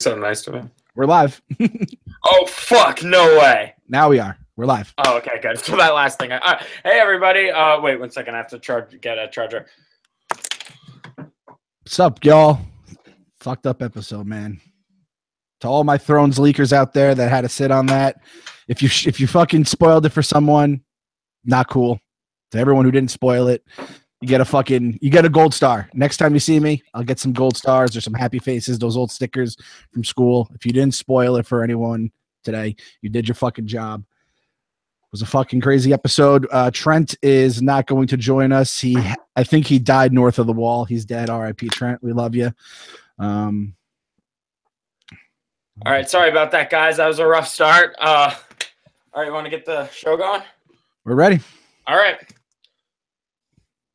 So nice to me. We're live. Oh, fuck. No way. Now we are. We're live. Oh, okay, good. So that last thing. Hey, everybody. Wait 1 second. I have to get a charger. What's up, y'all? Fucked up episode, man. To all my Thrones leakers out there that had to sit on that. If you fucking spoiled it for someone, not cool. To everyone who didn't spoil it, you get a gold star. Next time you see me, I'll get some gold stars or some happy faces, those old stickers from school. If you didn't spoil it for anyone today, you did your fucking job. It was a fucking crazy episode. Trent is not going to join us. I think he died north of the wall. He's dead. R.I.P. Trent. We love you. All right, sorry about that, guys. That was a rough start. All right, you want to get the show going? We're ready. All right.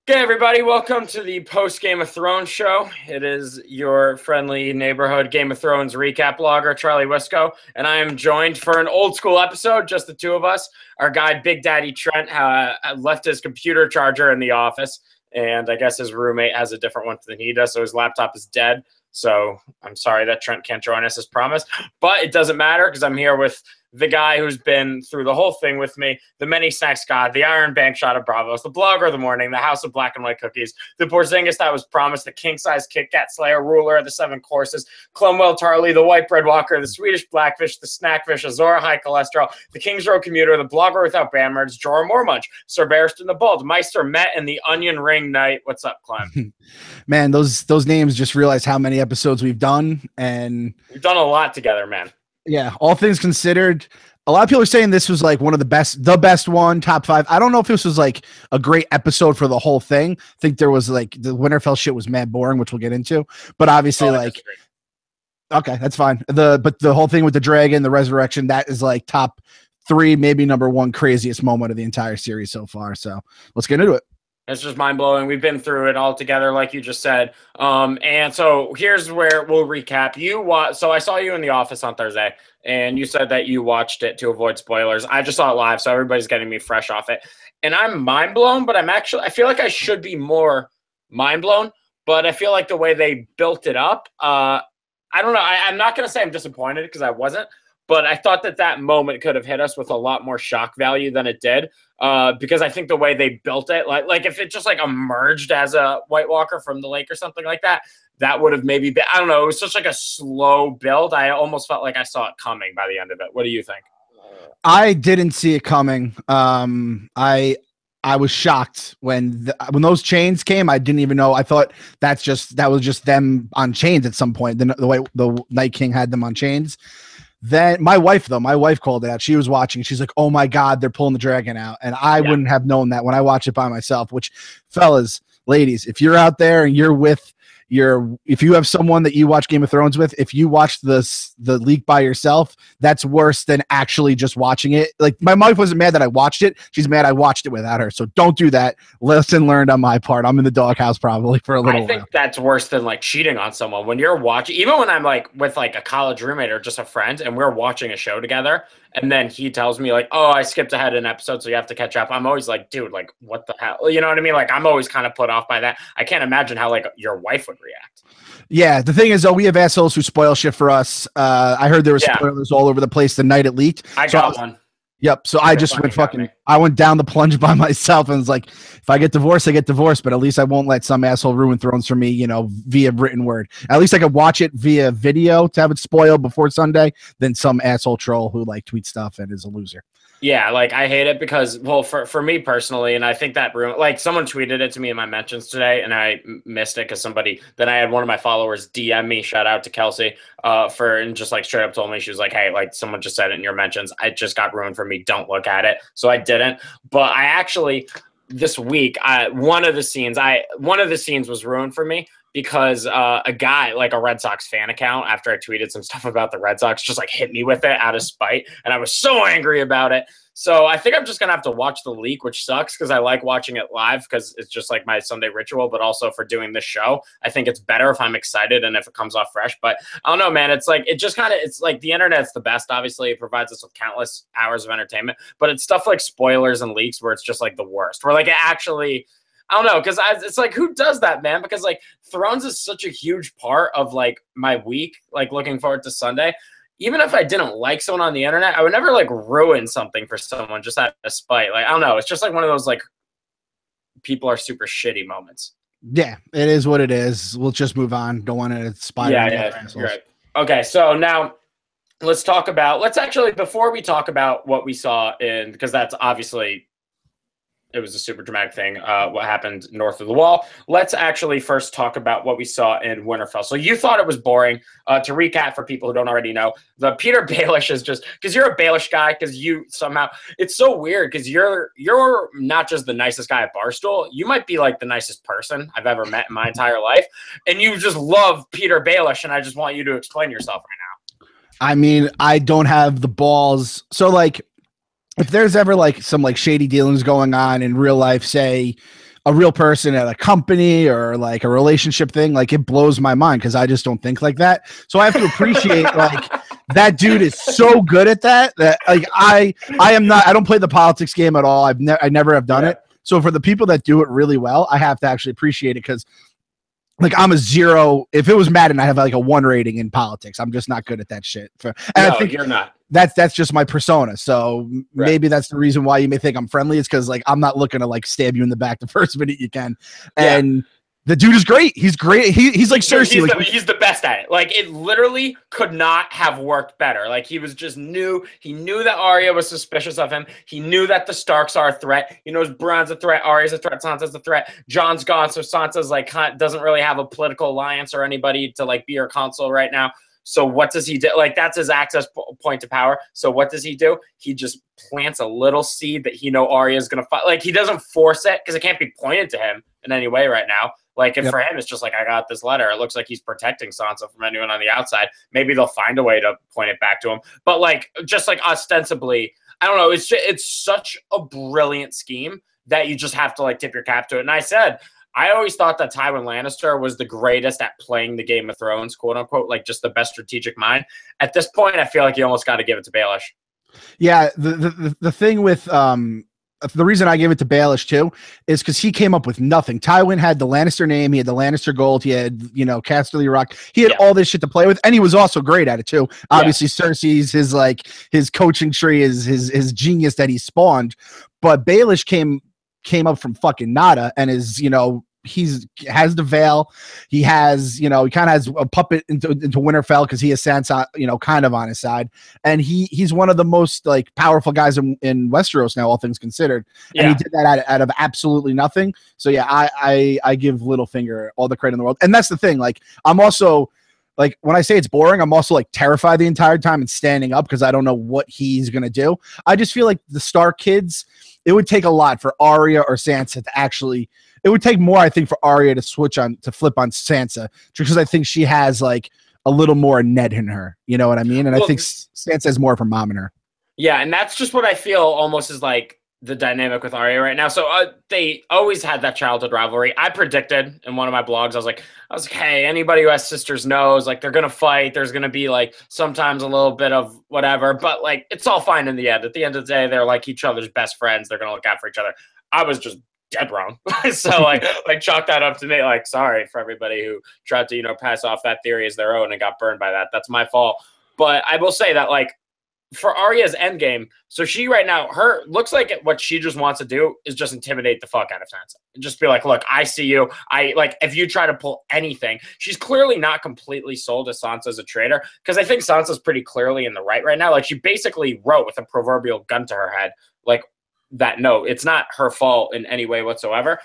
Okay, everybody, welcome to the post-Game of Thrones show. It is your friendly neighborhood Game of Thrones recap blogger, Charlie Wisco, and I am joined for an old-school episode, just the two of us. Our guy, Big Daddy Trent, left his computer charger in the office, and I guess his roommate has a different one than he does, so his laptop is dead. So I'm sorry that Trent can't join us as promised, but it doesn't matter because I'm here with the guy who's been through the whole thing with me, the many snacks god, the Iron Bank shot of Bravos, the blogger of the morning, the House of Black and White Cookies, the Porzingis that was promised, the king-size Kit Kat Slayer, ruler of the seven courses, Clumwell Tarley, the white bread walker, the Swedish blackfish, the snackfish, Azora high cholesterol, the King's Road commuter, the blogger without bandwords, Jorah Mormunch, Sir Barristan the Bald, Meister Met, and the Onion Ring Knight. What's up, Clem? Man, those names just realize how many episodes we've done, and we've done a lot together, man. Yeah, all things considered, a lot of people are saying this was like one of the best one, top 5. I don't know if this was like a great episode for the whole thing. I think there was like the Winterfell shit was mad boring, which we'll get into. But obviously, okay, that's fine. But the whole thing with the dragon, the resurrection, that is like top 3, maybe number 1 craziest moment of the entire series so far. So let's get into it. It's just mind-blowing. We've been through it all together, like you just said. And so here's where we'll recap. So I saw you in the office on Thursday, and you said that you watched it to avoid spoilers. I just saw it live, so everybody's getting me fresh off it. And I'm mind-blown, but I feel like I should be more mind-blown, but I feel like the way they built it up, I don't know. I'm not going to say I'm disappointed because I wasn't, but I thought that moment could have hit us with a lot more shock value than it did. Because I think the way they built it, like if it just like emerged as a White Walker from the lake or something like that, that would have maybe been, I don't know. It was such like a slow build. I almost felt like I saw it coming by the end of it. What do you think? I didn't see it coming. I was shocked when those chains came. I didn't even know. I thought that was just them on chains at some point. The way the Night King had them on chains. Then my wife called it out. She was watching. She's like, "Oh my God, they're pulling the dragon out." And I wouldn't have known that when I watched it by myself. Which, fellas, ladies, if you're out there and you're with if you have someone that you watch Game of Thrones with, if you watch the leak by yourself, that's worse than actually just watching it. Like, my wife wasn't mad that I watched it. She's mad I watched it without her. So don't do that. Lesson learned on my part. I'm in the doghouse probably for a little while. I think that's worse than like cheating on someone. When you're watching, even when I'm like with like a college roommate or just a friend and we're watching a show together, and then he tells me like, "Oh, I skipped ahead an episode, so you have to catch up." I'm always like, dude, like, what the hell? You know what I mean? Like, I'm always kind of put off by that. I can't imagine how like your wife would react. Yeah, the thing is, though, we have assholes who spoil shit for us. I heard there were spoilers all over the place the night it leaked. I got one. Yep. So I just I went down the plunge by myself and was like, if I get divorced, I get divorced, but at least I won't let some asshole ruin Thrones for me, via written word. At least I could watch it via video to have it spoiled before Sunday than some asshole troll who like tweets stuff and is a loser. Yeah, like I hate it because, well, for me personally, and I think that like someone tweeted it to me in my mentions today, and I missed it because then I had one of my followers DM me, shout out to Kelsey, and just like straight up told me, she was like, "Hey, like someone just said it in your mentions. It just got ruined for me. Don't look at it." So I didn't, but I actually this week, one of the scenes was ruined for me. Because a guy, like a Red Sox fan account, after I tweeted some stuff about the Red Sox, just like hit me with it out of spite. And I was so angry about it. So I think I'm just going to have to watch the leak, which sucks because I like watching it live because it's just like my Sunday ritual. But also for doing this show, I think it's better if I'm excited and if it comes off fresh. But I don't know, man. It's like it's like the internet's the best. Obviously, it provides us with countless hours of entertainment. But it's stuff like spoilers and leaks where it's just like the worst. Where like it actually I don't know, because it's like, who does that, man? Because like Thrones is such a huge part of like my week, like looking forward to Sunday. Even if I didn't like someone on the internet, I would never like ruin something for someone just out of spite. Like, I don't know. It's just like one of those like people are super shitty moments. Yeah, it is what it is. We'll just move on. Don't want to spider. Yeah, you're right. Okay, so now let's actually, before we talk about what we saw because that's obviously, it was a super dramatic thing, what happened north of the wall. Let's actually first talk about what we saw in Winterfell. So you thought it was boring. To recap for people who don't already know, the Peter Baelish is just, because you're a Baelish guy, because you somehow, it's so weird because you're not just the nicest guy at Barstool, you might be like the nicest person I've ever met in my entire life, and you just love Peter Baelish, and I just want you to explain yourself right now. I mean, I don't have the balls. So like, if there's ever like some like shady dealings going on in real life, say a real person at a company or like a relationship thing, like it blows my mind because I just don't think like that. So I have to appreciate like that dude is so good at that like I don't play the politics game at all. I never have done it. So for the people that do it really well, I have to actually appreciate it because like I'm a 0. If it was Madden, I have like a 1 rating in politics. I'm just not good at that shit. I think you're not. That's just my persona. So maybe that's the reason why you may think I'm friendly. It's because like I'm not looking to like stab you in the back the first minute you can. And the dude is great. He's great. He's like Cersei. He's the best at it. Like it literally could not have worked better. Like he was just new. He knew that Arya was suspicious of him. He knew that the Starks are a threat. He knows Bronn's a threat. Arya's a threat. Sansa's a threat. Jon's gone, so Sansa's like doesn't really have a political alliance or anybody to like be her console right now. So what does he do? Like that's his access point to power. So what does he do? He just plants a little seed that Arya is gonna fight. Like he doesn't force it because it can't be pointed to him in any way right now. Like if for him it's just like, I got this letter. It looks like he's protecting Sansa from anyone on the outside. Maybe they'll find a way to point it back to him. But like just like ostensibly, I don't know. It's such a brilliant scheme that you just have to like tip your cap to it. And I always thought that Tywin Lannister was the greatest at playing the Game of Thrones, quote unquote, like just the best strategic mind. At this point, I feel like you almost got to give it to Baelish. Yeah, the thing with the reason I gave it to Baelish too is because he came up with nothing. Tywin had the Lannister name, he had the Lannister gold, he had Casterly Rock, he had all this shit to play with, and he was also great at it too. Obviously, Cersei's his coaching tree is his genius that he spawned, but Baelish came up from fucking nada and is has the veil. He has he kind of has a puppet into Winterfell because he has Sansa kind of on his side, and he's one of the most like powerful guys in Westeros now, all things considered. And he did that out of absolutely nothing. So yeah, I give Littlefinger all the credit in the world. And that's the thing, like I'm also like, when I say it's boring, I'm also like terrified the entire time and standing up because I don't know what he's gonna do. I just feel like the Stark kids, it would take a lot for Arya or Sansa to actually. It would take more, I think, for Arya to flip on Sansa, because I think she has like a little more Ned in her. You know what I mean? And I think Sansa has more of her mom in her. Yeah, and that's just what I feel almost is like the dynamic with Arya right now. So they always had that childhood rivalry. I predicted in one of my blogs, I was like, hey, anybody who has sisters knows like they're gonna fight. There's gonna be like sometimes a little bit of whatever, but like it's all fine in the end. At the end of the day, they're like each other's best friends. They're gonna look out for each other. I was just dead wrong. So like chalk that up to me. Like, sorry for everybody who tried to pass off that theory as their own and got burned by that. That's my fault. But I will say that like for Arya's endgame, so she right now, her looks like what she just wants to do is just intimidate the fuck out of Sansa and just be like, look, I see you. If you try to pull anything, she's clearly not completely sold as Sansa as a traitor, because I think Sansa's pretty clearly in the right now. Like she basically wrote with a proverbial gun to her head, like that no, it's not her fault in any way whatsoever.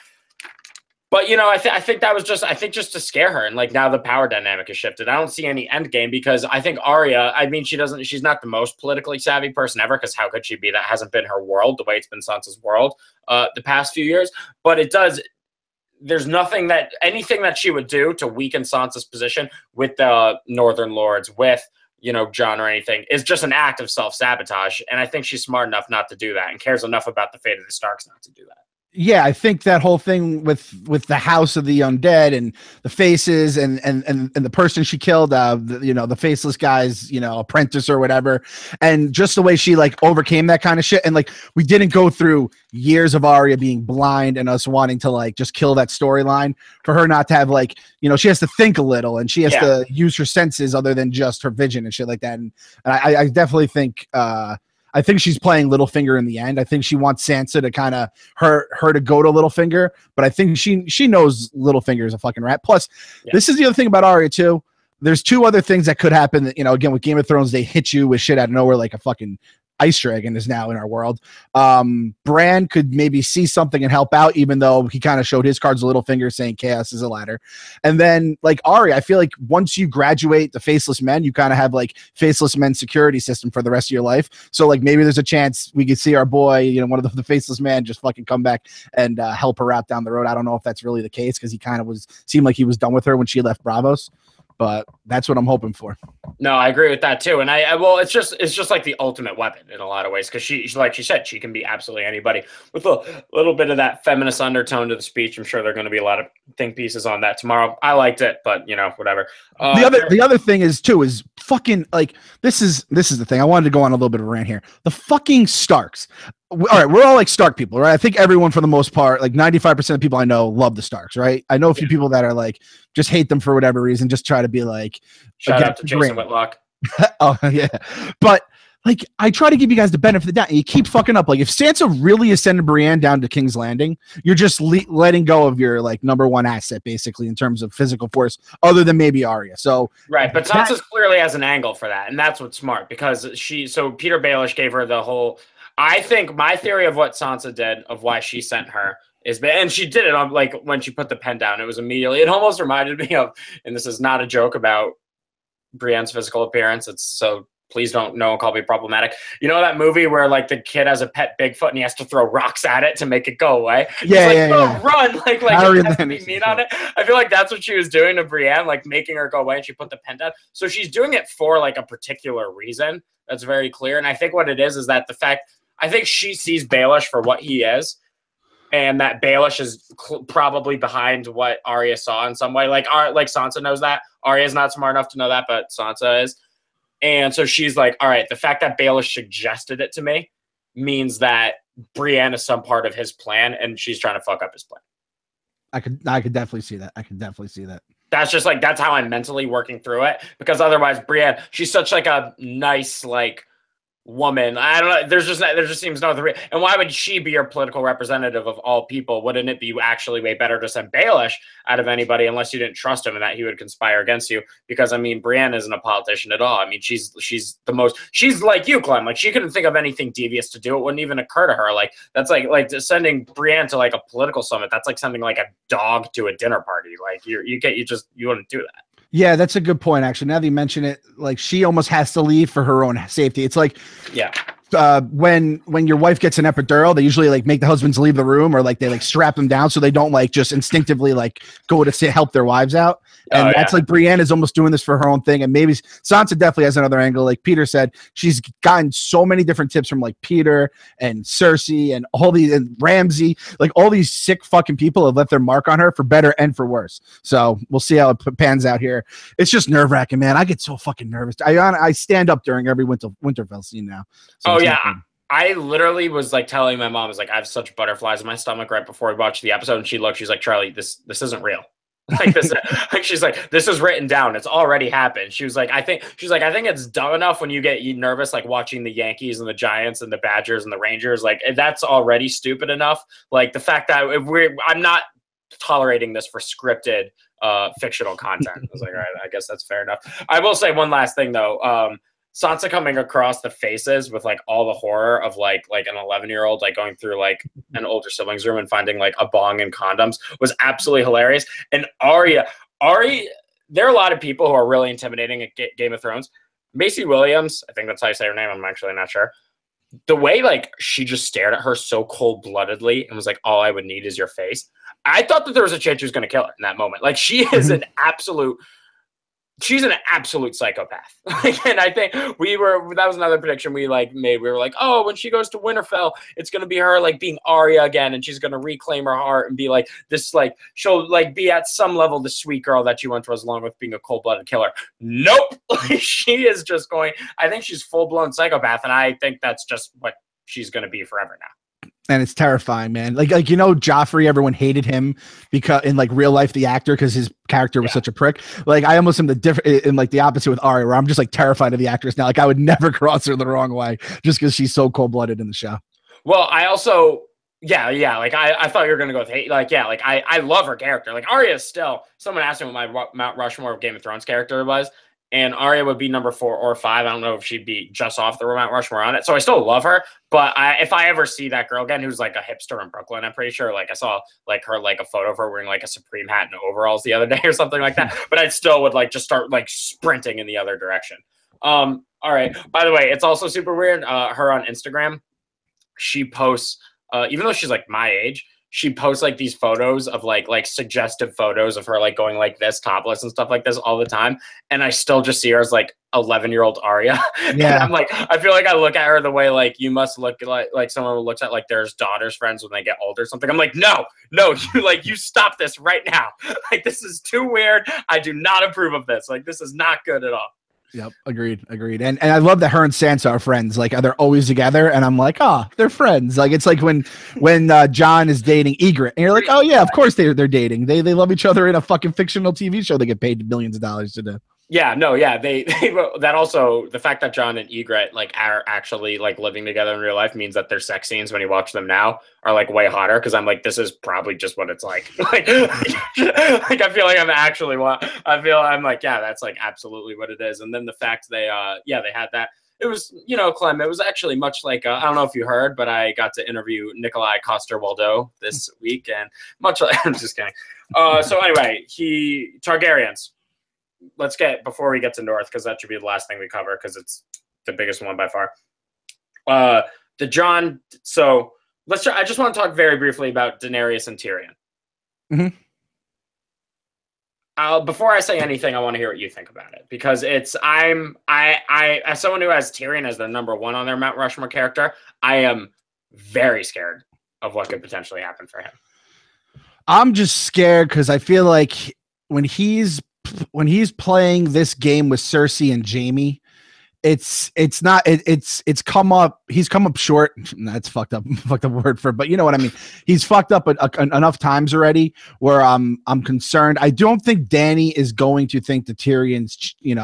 But I think that was just just to scare her, and like now the power dynamic has shifted. I don't see any end game because I think Arya, I mean, she's not the most politically savvy person ever, because how could she be? That hasn't been her world the way it's been Sansa's world the past few years. But there's anything that she would do to weaken Sansa's position with the Northern Lords, with Jon or anything, is just an act of self-sabotage. And I think she's smart enough not to do that and cares enough about the fate of the Starks not to do that. Yeah, I think that whole thing with the house of the undead and the faces and the person she killed, the faceless guy's, apprentice or whatever, and just the way she like overcame that kind of shit, and like we didn't go through years of Arya being blind and us wanting to like just kill that storyline for her not to have like, she has to think a little and she has to use her senses other than just her vision and shit like that, and I definitely think. I think she's playing Littlefinger in the end. I think she wants Sansa to kind of her to go to Littlefinger, but I think she knows Littlefinger is a fucking rat. Plus, this is the other thing about Arya too. There's two other things that could happen. That, again with Game of Thrones, they hit you with shit out of nowhere like a fucking ice dragon is now in our world. Bran could maybe see something and help out, even though he kind of showed his cards a Littlefinger saying chaos is a ladder. And then like Arya, I feel like once you graduate the Faceless Men, you kind of have like Faceless Men security system for the rest of your life. So like maybe there's a chance we could see our boy, one of the Faceless Men just fucking come back and help her out down the road. I don't know if that's really the case because he kind of seemed like he was done with her when she left Bravos. But that's what I'm hoping for. No, I agree with that too. And well, it's just like the ultimate weapon in a lot of ways. Cause she, like she said, she can be absolutely anybody with a little bit of that feminist undertone to the speech. I'm sure there are going to be a lot of think pieces on that tomorrow. I liked it, but whatever. The other thing is fucking like, this is the thing. I wanted to go on a little bit of a rant here. The fucking Starks. All right, we're all like Stark people, right? I think everyone, for the most part, like 95% of people I know love the Starks, right? I know a few people that are like just hate them for whatever reason, just try to be like. Shout out to Jason Whitlock. Oh yeah, but like I try to give you guys the benefit of the doubt, and you keep fucking up. Like if Sansa really ascended Brienne down to King's Landing, you're just letting go of your like number one asset, basically in terms of physical force, other than maybe Arya. So right, but Sansa clearly has an angle for that, and that's what's smart because Peter Baelish gave her the whole. I think my theory of what Sansa did, of why she sent her, and she did it on like when she put the pen down. It was immediately. It almost reminded me of, and this is not a joke about Brienne's physical appearance. It's so please don't call me problematic. You know that movie where like the kid has a pet Bigfoot and he has to throw rocks at it to make it go away? Run like it has to be mean on it. I feel like that's what she was doing to Brienne, like making her go away, and she put the pen down. So she's doing it for like a particular reason. That's very clear. And I think what it is that the fact. I think she sees Baelish for what he is, and that Baelish is probably behind what Arya saw in some way. Like Sansa knows that. Arya's not smart enough to know that, but Sansa is. And so she's like, all right, the fact that Baelish suggested it to me means that Brienne is some part of his plan, and she's trying to fuck up his plan. I could definitely see that. That's just like, that's how I'm mentally working through it, because otherwise Brienne, she's such like a nice, like, woman. I don't know. There just seems no other. And why would she be your political representative of all people? Wouldn't it be actually way better to send Baelish out of anybody, unless you didn't trust him and that he would conspire against you? Because I mean, Brienne isn't a politician at all. I mean, she's like you, Clem. Like she couldn't think of anything devious to do. It wouldn't even occur to her. Like that's like sending Brienne to like a political summit. That's like sending like a dog to a dinner party. Like you wouldn't do that. Yeah, that's a good point, actually. Now that you mention it, like she almost has to leave for her own safety. It's like, when your wife gets an epidural, they usually like make the husbands leave the room, or like they like strap them down so they don't like just instinctively like go to help their wives out. And that's like Brienne is almost doing this for her own thing. And maybe Sansa definitely has another angle. Like Peter said, she's gotten so many different tips from like Peter and Cersei and and Ramsay. Like all these sick fucking people have left their mark on her for better and for worse. So we'll see how it pans out here. It's just nerve wracking, man. I get so fucking nervous. I stand up during every Winterfell scene now. So I literally was like telling my mom, I was like, I have such butterflies in my stomach right before we watched the episode, and she's like, Charlie, this isn't real. Like this, like she's like, this is written down. It's already happened. She was like, I think it's dumb enough when you get nervous, like watching the Yankees and the Giants and the Badgers and the Rangers. Like that's already stupid enough. Like the fact that I'm not tolerating this for scripted fictional content. I was like, all right, I guess that's fair enough. I will say one last thing though. Sansa coming across the faces with like all the horror of like an 11-year-old like going through like an older sibling's room and finding like a bong and condoms was absolutely hilarious. And Arya, there are a lot of people who are really intimidating at Game of Thrones. Maisie Williams, I think that's how you say her name. I'm actually not sure. The way like she just stared at her so cold-bloodedly and was like, all I would need is your face. I thought that there was a chance she was going to kill her in that moment. Like she is an absolute she's an absolute psychopath. And I think that was another prediction we like made. We were like, oh, when she goes to Winterfell, it's going to be her like being Arya again. And she's going to reclaim her heart and be like this, like she'll like be at some level the sweet girl that she once was, along with being a cold-blooded killer. Nope. She is just going, I think she's full-blown psychopath. And I think that's just what she's going to be forever now. And it's terrifying, man. Like Joffrey, everyone hated him because in like real life, the actor, because his character was such a prick. Like I almost am in like the opposite with Arya, where I'm just like terrified of the actress now. Like I would never cross her the wrong way just because she's so cold blooded in the show. Well, I also, like I thought you were gonna go with hate. Like, yeah, like I love her character. Like Arya is still. Someone asked me what my Mount Rushmore of Game of Thrones character was. And Arya would be number 4 or 5. I don't know if she'd be just off the Mount Rushmore on it. So I still love her. But if I ever see that girl again, who's like a hipster in Brooklyn, I'm pretty sure like I saw like her, like a photo of her wearing like a Supreme hat and overalls the other day or something like that. But I still would like just start like sprinting in the other direction. All right. By the way, it's also super weird. Her on Instagram, she posts, even though she's like my age, she posts like these photos of like suggestive photos of her like going like this topless and stuff like this all the time. And I still just see her as like 11-year-old Arya. Yeah. And I'm like, I feel like I look at her the way like you must look like someone who looks at like their daughter's friends when they get older or something. I'm like, no, you stop this right now. Like this is too weird. I do not approve of this. Like this is not good at all. Yep, agreed. And I love that her and Sansa are friends. Like they're always together, and I'm like, they're friends. Like it's like when Jon is dating Ygritte, and you're like, oh yeah, of course they're dating. They love each other in a fucking fictional TV show they get paid millions of dollars to do. Yeah, no, yeah, they that also the fact that Jon and Ygritte like are actually like living together in real life means that their sex scenes when you watch them now are like way hotter, because I'm like, this is probably just what it's like. Like I feel like I'm like, yeah, that's like absolutely what it is. And then the fact they had that. It was, Clem, it was actually much like, I don't know if you heard, but I got to interview Nikolai Coster-Waldau this week, and much like, I'm just kidding. So anyway, Targaryens. Let's get, before we get to North, because that should be the last thing we cover, because it's the biggest one by far. The Jon, so I just want to talk very briefly about Daenerys and Tyrion. Mm-hmm. Before I say anything, I want to hear what you think about it, because as someone who has Tyrion as their number 1 on their Mount Rushmore character, I am very scared of what could potentially happen for him. I'm just scared because I feel like when he's playing this game with Cersei and Jaime, he's come up short. That's fucked up word for, but you know what I mean. He's fucked up enough times already where I'm concerned. I don't think Dany is going to think that Tyrion's is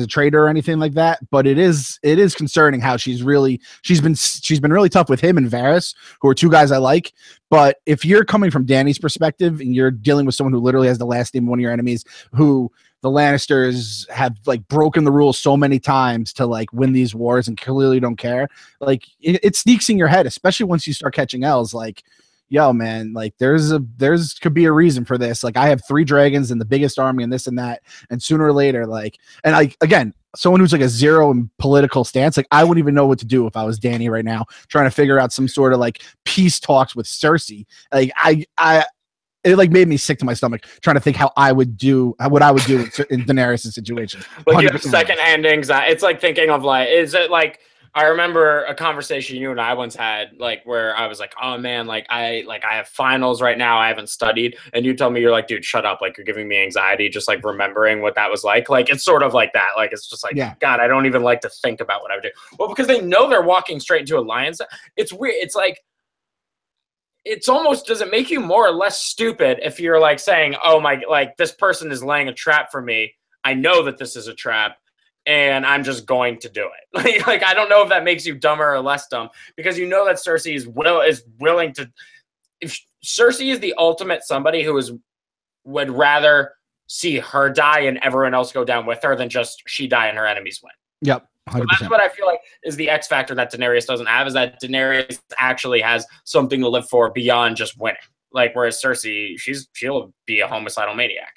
a traitor or anything like that, but it is concerning how she's been really tough with him and Varys, who are 2 guys I like. But if you're coming from Dany's perspective and you're dealing with someone who literally has the last name of one of your enemies, who the Lannisters have like broken the rules so many times to like win these wars and clearly don't care, like it sneaks in your head, especially once you start catching L's. Like, yo, man, like could be a reason for this. Like I have 3 dragons and the biggest army and this and that, and sooner or later, like, and like again, someone who's like a zero in political stance, like I wouldn't even know what to do if I was Dany right now, trying to figure out some sort of like peace talks with Cersei. Like it like made me sick to my stomach trying to think what I would do in Daenerys' situation. Like you have secondhand anxiety. It's like thinking of like, is it like, I remember a conversation you and I once had, like where I was like, oh man, like I have finals right now, I haven't studied, and you told me, you're like, dude, shut up, like you're giving me anxiety just like remembering what that was like. Like it's sort of like that. Like it's just like, yeah. God, I don't even like to think about what I would do. Well, because they know they're walking straight into alliance. It's weird. It's like, it's almost, does it make you more or less stupid if you're like saying, oh my, like this person is laying a trap for me, I know that this is a trap, and I'm just going to do it. Like I don't know if that makes you dumber or less dumb, because you know that Cersei is willing to. If Cersei is the ultimate somebody who would rather see her die and everyone else go down with her than just she die and her enemies win. Yep. So that's what I feel like is the X factor that Daenerys doesn't have, is that Daenerys actually has something to live for beyond just winning. Like whereas Cersei, she'll be a homicidal maniac.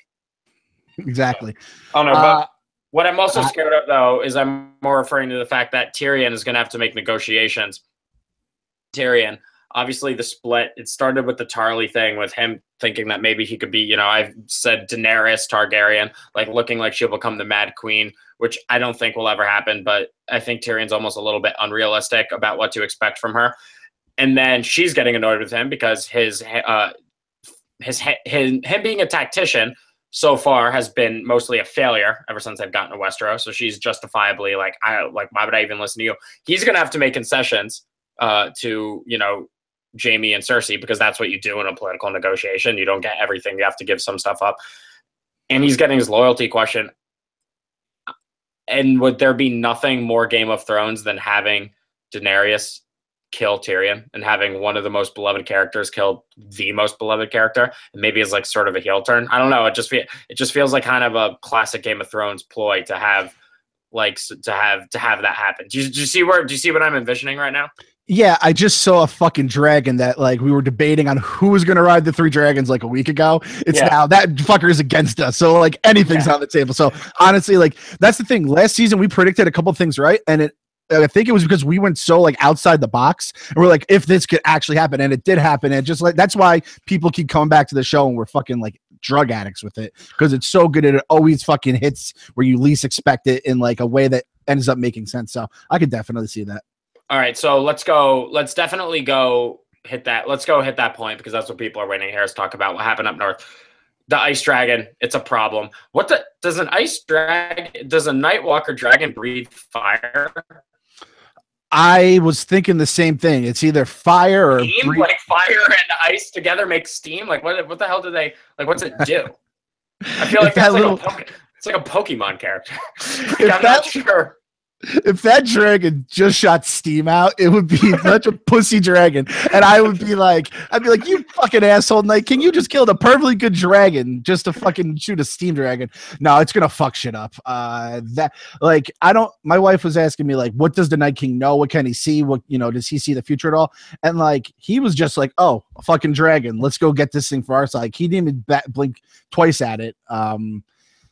Exactly. So, I don't know, but what I'm also scared of, though, is I'm more referring to the fact that Tyrion is going to have to make negotiations. Tyrion, obviously the split, it started with the Tarly thing, with him thinking that maybe he could be, you know, I've said Daenerys Targaryen, like looking like she'll become the Mad Queen, which I don't think will ever happen, but I think Tyrion's almost a little bit unrealistic about what to expect from her. And then she's getting annoyed with him because him being a tactician so far has been mostly a failure ever since they've gotten to Westeros. So she's justifiably like, why would I even listen to you? He's going to have to make concessions to, you know, Jaime and Cersei, because that's what you do in a political negotiation. You don't get everything. You have to give some stuff up. And he's getting his loyalty question. And would there be nothing more Game of Thrones than having Daenerys kill Tyrion and having one of the most beloved characters kill the most beloved character, and maybe it's like sort of a heel turn? I don't know. It just feels like kind of a classic Game of Thrones ploy to have that happen. Do you see what I'm envisioning right now? Yeah, I just saw a fucking dragon that like we were debating on who was going to ride the three dragons like a week ago. It's now that fucker is against us. So like anything's on the table. So honestly, like that's the thing. Last season we predicted a couple things right, and I think it was because we went so like outside the box and we're like, if this could actually happen, and it did happen. And just like, that's why people keep coming back to the show and we're fucking like drug addicts with it, because it's so good. It always fucking hits where you least expect it in like a way that ends up making sense. So I could definitely see that. All right. So let's go. Let's definitely go hit that. Let's go hit that point, because that's what people are waiting to hear us talk about. What happened up north? The ice dragon. It's a problem. Does a Night Walker dragon breathe fire? I was thinking the same thing. It's either fire or like fire and ice together make steam. Like what the hell do they like? What's it do? I feel like that's it's like a Pokemon character. Like, I'm not sure. If that dragon just shot steam out, it would be such a pussy dragon. And I'd be like, you fucking asshole, Night King, you just killed a perfectly good dragon just to fucking shoot a steam dragon. No, it's gonna fuck shit up. My wife was asking me, like, what does the Night King know? What can he see? What, you know, does he see the future at all? And like, he was just like, oh, a fucking dragon. Let's go get this thing for our side. He didn't even blink twice at it.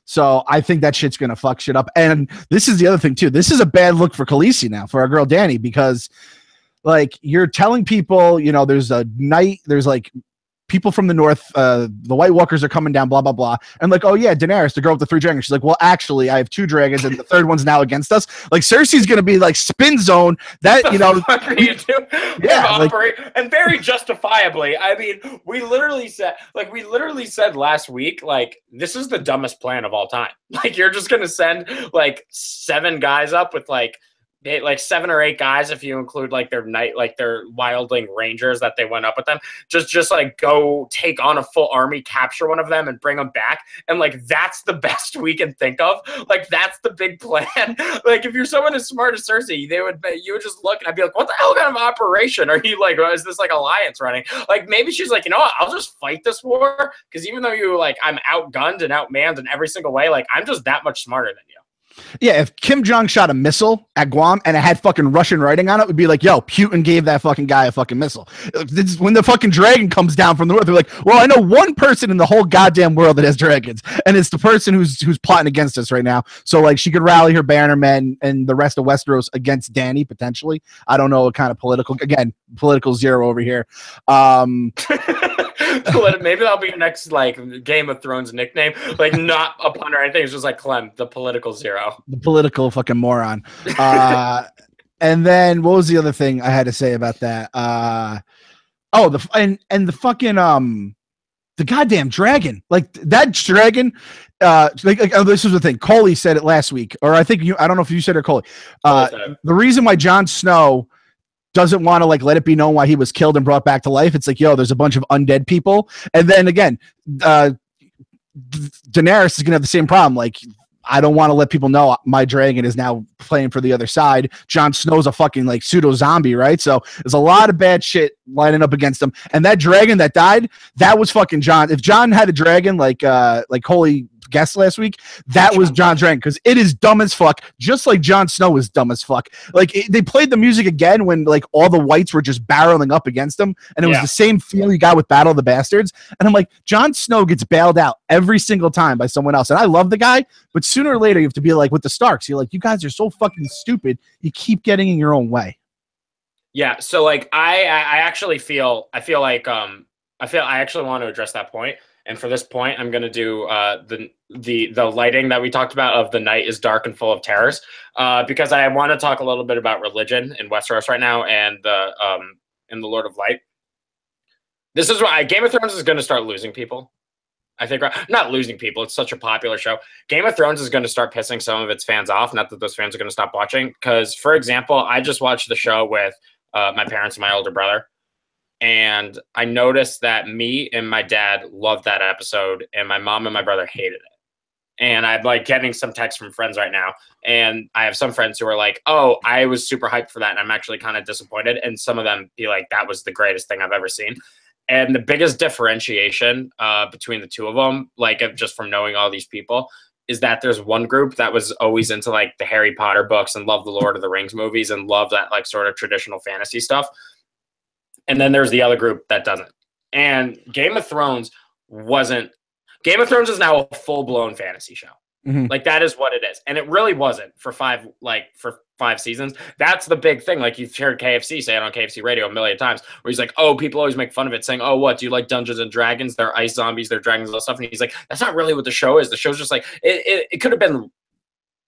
So I think that shit's going to fuck shit up. And this is the other thing too. This is a bad look for Khaleesi now, for our girl Dany, because like you're telling people, you know, there's like people from the north, the White Walkers are coming down, blah, blah, blah. And like, oh yeah, Daenerys, the girl with the three dragons. She's like, well, actually I have two dragons and the third one's now against us. Like Cersei's going to be like spin zone that, you know. What are you doing? Yeah. And very justifiably. I mean, we literally said last week, like, this is the dumbest plan of all time. Like, you're just going to send like 7 guys up with like 7 or 8 guys, if you include like their wildling rangers that they went up with them, just like go take on a full army, capture one of them and bring them back. And like, that's the best we can think of. Like, that's the big plan. Like, if you're someone as smart as Cersei, you would just look and I'd be like, what the hell kind of operation are you like? Is this like alliance running? Like, maybe she's like, you know what, I'll just fight this war, because even though I'm outgunned and outmanned in every single way, like, I'm just that much smarter than you. Yeah, if Kim Jong shot a missile at Guam and it had fucking Russian writing on it, would be like, yo, Putin gave that fucking guy a fucking missile. When the fucking dragon comes down from the north, they're like, well, I know one person in the whole goddamn world that has dragons, and it's the person who's plotting against us right now. So like, she could rally her bannermen and the rest of Westeros against Dany potentially. I don't know what kind of political zero over here. Maybe that'll be your next like Game of Thrones nickname, like not a pun or anything. It's just like Clem, the political zero, the political fucking moron. And then what was the other thing I had to say about that? The fucking the goddamn dragon, like that dragon. This is the thing. Coley said it last week, or I don't know if you said it or Coley. The reason why Jon Snow doesn't want to like let it be known why he was killed and brought back to life. It's like, yo, there's a bunch of undead people. And then again, Daenerys is gonna have the same problem. Like, I don't want to let people know my dragon is now playing for the other side. Jon Snow's a fucking like pseudo zombie, right? So there's a lot of bad shit lining up against him. And that dragon that died, that was fucking Jon. If Jon had a dragon like Holy guest last week, that was Jon's dragon, because it is dumb as fuck, just like Jon Snow is dumb as fuck. Like, they played the music again when like all the whites were just barreling up against him, and it was the same feel you got with Battle of the Bastards. And I'm like, Jon Snow gets bailed out every single time by someone else, and I love the guy, but sooner or later you have to be like with the Starks. You're like, you guys are so fucking stupid, you keep getting in your own way. Yeah, so like I actually feel like I actually want to address that point. And for this point, I'm going to do the lighting that we talked about of the night is dark and full of terrors, because I want to talk a little bit about religion in Westeros right now and the Lord of Light. This is why Game of Thrones is going to start losing people. I think not losing people. It's such a popular show. Game of Thrones is going to start pissing some of its fans off. Not that those fans are going to stop watching. Because, for example, I just watched the show with my parents and my older brother. And I noticed that me and my dad loved that episode. And my mom and my brother hated it. And I'm like getting some texts from friends right now. And I have some friends who are like, oh, I was super hyped for that. And I'm actually kind of disappointed. And some of them be like, that was the greatest thing I've ever seen. And the biggest differentiation between the two of them, like just from knowing all these people, is that there's one group that was always into like the Harry Potter books and loved the Lord of the Rings movies and loved that like sort of traditional fantasy stuff. And then there's the other group that doesn't. And Game of Thrones wasn't. Game of Thrones is now a full-blown fantasy show. Mm-hmm. Like that is what it is. And it really wasn't for five seasons. That's the big thing. Like you've heard KFC say it on KFC radio a million times where he's like, oh, people always make fun of it saying, oh, what, do you like Dungeons and Dragons? They're ice zombies, they're dragons and all stuff. And he's like, that's not really what the show is. The show's just like, it could have been,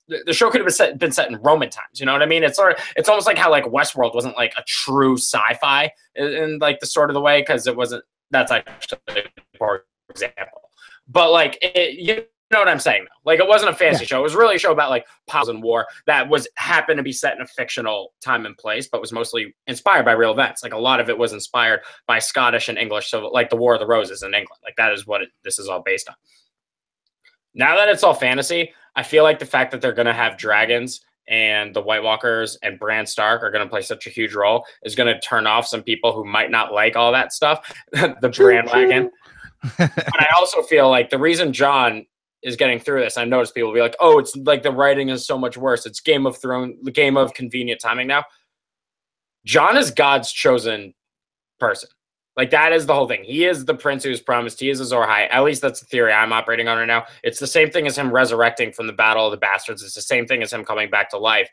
the show could have been set in Roman times. You know what I mean? It's almost like how like Westworld wasn't like a true sci-fi in like the sort of the way. Cause it wasn't, that's actually for example, but like you know what I'm saying though? Like it wasn't a fantasy show. It was really a show about like powers and war that happened to be set in a fictional time and place, but was mostly inspired by real events. Like a lot of it was inspired by Scottish and English. So like the War of the Roses in England, like that is what this is all based on. Now that it's all fantasy, I feel like the fact that they're going to have dragons and the White Walkers and Bran Stark are going to play such a huge role is going to turn off some people who might not like all that stuff, the bandwagon. But I also feel like the reason Jon is getting through this, I noticed people will be like, oh, it's like the writing is so much worse. It's Game of Thrones, the game of convenient timing now. Jon is God's chosen person. Like that is the whole thing. He is the prince who's promised. He is Azor Ahai. At least that's the theory I'm operating on right now. It's the same thing as him resurrecting from the Battle of the Bastards. It's the same thing as him coming back to life.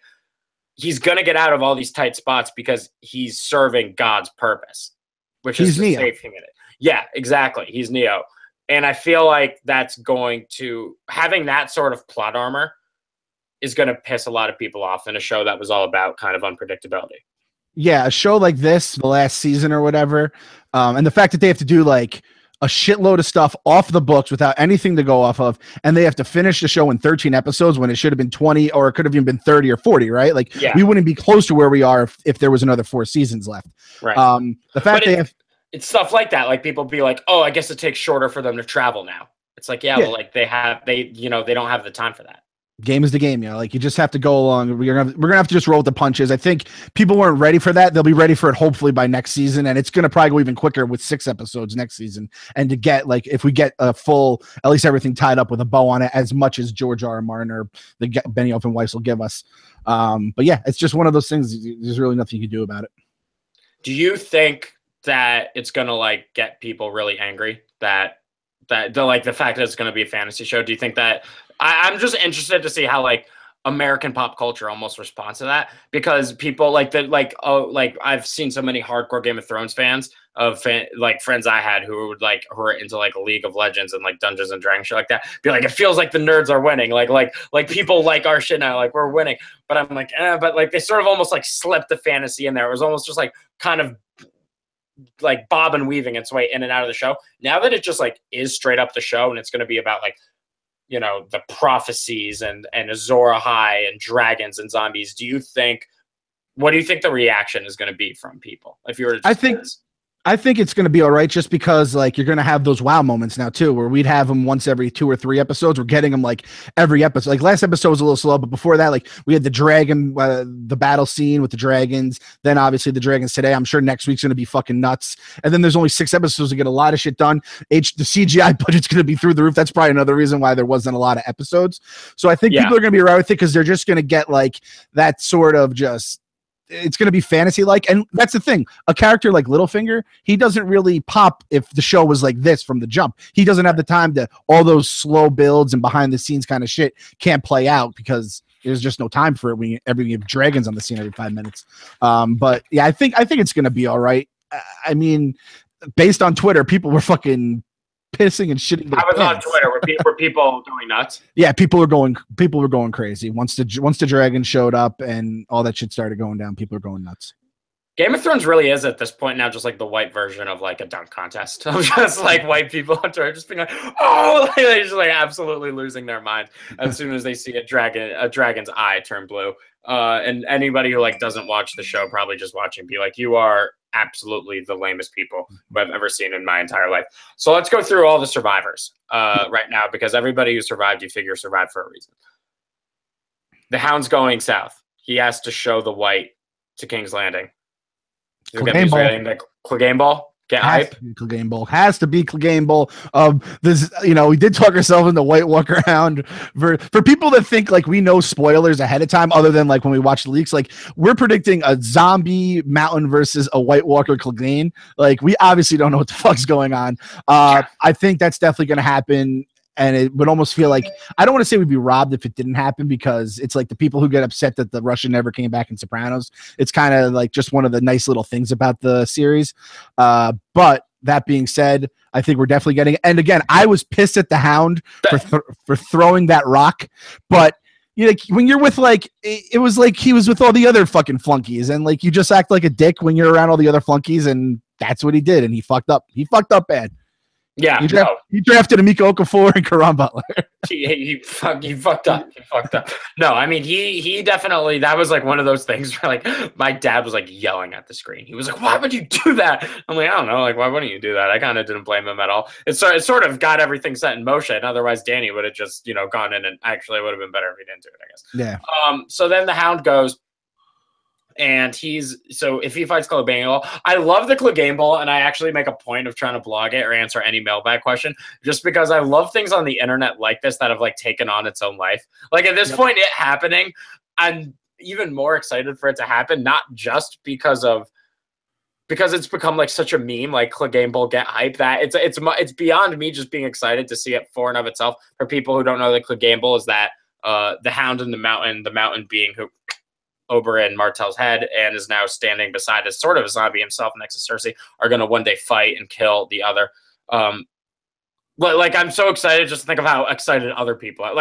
He's going to get out of all these tight spots because he's serving God's purpose, which is to save humanity. Yeah, exactly. He's Neo. And I feel like that's going to, having that sort of plot armor is going to piss a lot of people off in a show that was all about kind of unpredictability. Yeah, a show like this, the last season or whatever, and the fact that they have to do like a shitload of stuff off the books without anything to go off of, and they have to finish the show in 13 episodes when it should have been 20 or it could have even been 30 or 40, right? Like we wouldn't be close to where we are if there was another 4 seasons left. Right. The fact it's stuff like that. Like people be like, oh, I guess it takes shorter for them to travel now. It's like, well, like they don't have the time for that. Game is the game, like you just have to go along. We're gonna have to just roll with the punches. I think people weren't ready for that. They'll be ready for it hopefully by next season, and it's gonna probably go even quicker with 6 episodes next season. And to get like if we get a full, at least everything tied up with a bow on it, as much as George R. R. Martin or the Benioff and Weiss will give us. But yeah, it's just one of those things. There's really nothing you can do about it. Do you think that it's gonna like get people really angry that the fact that it's gonna be a fantasy show? Do you think that? I'm just interested to see how like American pop culture almost responds to that, because people I've seen so many hardcore Game of Thrones fans like friends I had who are into like League of Legends and like Dungeons and Dragons shit like that, be like, it feels like the nerds are winning, like people like our shit now, like we're winning. But I'm like, but like they sort of almost like slipped the fantasy in there. It was almost just like kind of like bob and weaving its way in and out of the show. Now that it just like is straight up the show and it's going to be about like, you know, the prophecies and Azor Ahai and dragons and zombies, what do you think the reaction is going to be from people? If you were to I think it's going to be all right, just because like you're going to have those wow moments now too, where we'd have them once every 2 or 3 episodes. We're getting them like every episode. Like last episode was a little slow, but before that, like we had the dragon, the battle scene with the dragons. Then obviously the dragons today. I'm sure next week's going to be fucking nuts. And then there's only 6 episodes to get a lot of shit done. The CGI budget's going to be through the roof. That's probably another reason why there wasn't a lot of episodes. So I think people are going to be right with it, because they're just going to get like that sort of just. It's going to be fantasy-like, and that's the thing. A character like Littlefinger, he doesn't really pop if the show was like this from the jump. He doesn't have the time to all those slow builds and behind-the-scenes kind of shit can't play out, because there's just no time for it when you have dragons on the scene every 5 minutes. But yeah, I think it's gonna be all right. I mean, based on Twitter, people were fucking pissing and shitting their I was pants. on Twitter. Were people going nuts? Yeah, people were going crazy once the dragon showed up and all that shit started going down. People are going nuts. Game of Thrones really is at this point now just like the white version of like a dunk contest. Of just like white people on Twitter just being like, oh, like, they're just like absolutely losing their mind as soon as they see a dragon's eye turn blue. And anybody who like doesn't watch the show probably just watching be like, you are absolutely the lamest people who I've ever seen in my entire life. So let's go through all the survivors right now, because everybody who survived, you figure survived for a reason. The Hound's going south. He has to show the white to King's Landing. Cleganebowl. Get hype. Cleganebowl has to be Cleganebowl. This, we did talk ourselves into White Walker Hound. For people that think like we know spoilers ahead of time, other than like when we watch the leaks, like we're predicting a zombie mountain versus a White Walker Clegane. Like we obviously don't know what the fuck's going on. I think that's definitely going to happen. And it would almost feel like, I don't want to say we'd be robbed if it didn't happen, because it's like the people who get upset that the Russian never came back in Sopranos. It's kind of like just one of the nice little things about the series. But that being said, I think we're definitely getting it. And again, I was pissed at the Hound for throwing that rock. But like when you're with like, it was like he was with all the other fucking flunkies, and like you just act like a dick when you're around all the other flunkies, and that's what he did. And he fucked up. He fucked up bad. Yeah, he drafted Emeka Okafor and Karan Butler. he fucked up. He fucked up. No, I mean he definitely, that was like one of those things where like my dad was like yelling at the screen. He was like, "Why would you do that?" I'm like, "I don't know. Like, why wouldn't you do that?" I kind of didn't blame him at all. It sort of got everything set in motion. Otherwise, Danny would have just gone in, and actually it would have been better if he didn't do it, I guess. Yeah. So then the Hound goes. And so if he fights Cleganebowl, I love the Cleganebowl, and I actually make a point of trying to blog it or answer any mailbag question, just because I love things on the internet like this that have like taken on its own life. Like at this point, it happening, I'm even more excited for it to happen, not just because it's become like such a meme, like Cleganebowl get hype, that it's beyond me just being excited to see it for and of itself. For people who don't know, the Cleganebowl is that the Hound in the mountain being who Oberyn Martell's head and is now standing beside as sort of a zombie himself next to Cersei, are going to one day fight and kill the other. But like, I'm so excited just to think of how excited other people are,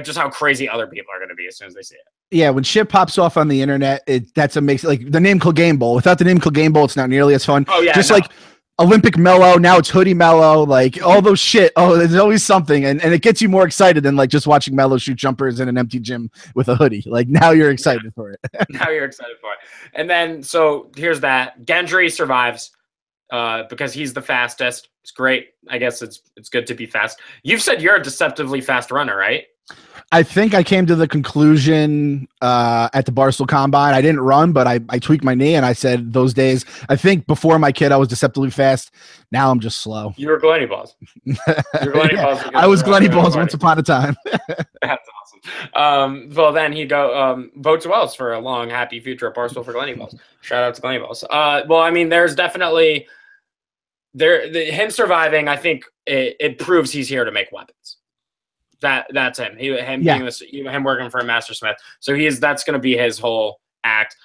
just how crazy other people are going to be as soon as they see it. Yeah, when shit pops off on the internet, that's amazing. Like the name Cleganebowl. Without the name Cleganebowl, it's not nearly as fun. Oh yeah, just like Olympic Mellow, now it's Hoodie Mellow, like all those shit. Oh, there's always something, and it gets you more excited than like just watching Mellow shoot jumpers in an empty gym with a hoodie. Like now you're excited for it. Now you're excited for it. And then so here's that. Gendry survives because he's the fastest. It's great. I guess it's good to be fast. You've said you're a deceptively fast runner, right? I think I came to the conclusion at the Barstool Combine. I didn't run, but I tweaked my knee, and I said those days, I think before my kid, I was deceptively fast. Now I'm just slow. You were Glennyballs. I was Glennyballs once upon a time. That's awesome. Well, then he votes Wells for a long, happy future at Barstool for Glennyballs. Shout out to Glennyballs. Well, I mean, there's definitely him surviving. I think it proves he's here to make weapons. That's him. Him working for a mastersmith. So that's going to be his whole act.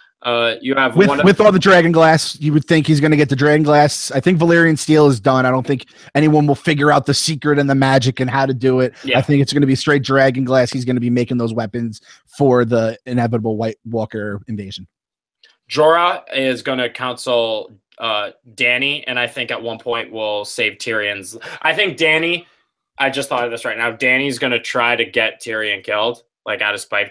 You have with all the dragon glass, you would think he's going to get the dragon glass. I think Valyrian steel is done. I don't think anyone will figure out the secret and the magic and how to do it. Yeah. I think it's going to be straight dragon glass. He's going to be making those weapons for the inevitable White Walker invasion. Jorah is going to counsel Dany, and I think at one point will save Tyrion's. I think Dany. I just thought of this right now. Dany's going to try to get Tyrion killed, like out of spite,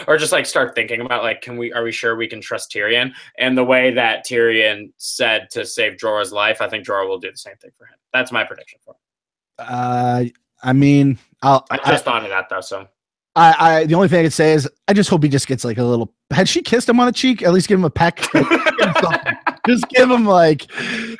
or just like start thinking about like, are we sure we can trust Tyrion? And the way that Tyrion said to save Jorah's life, I think Jorah will do the same thing for him. That's my prediction for him. I mean, I just thought of that though. So the only thing I could say is I just hope he just gets like a little. Had she kissed him on the cheek? At least give him a peck. Just give him like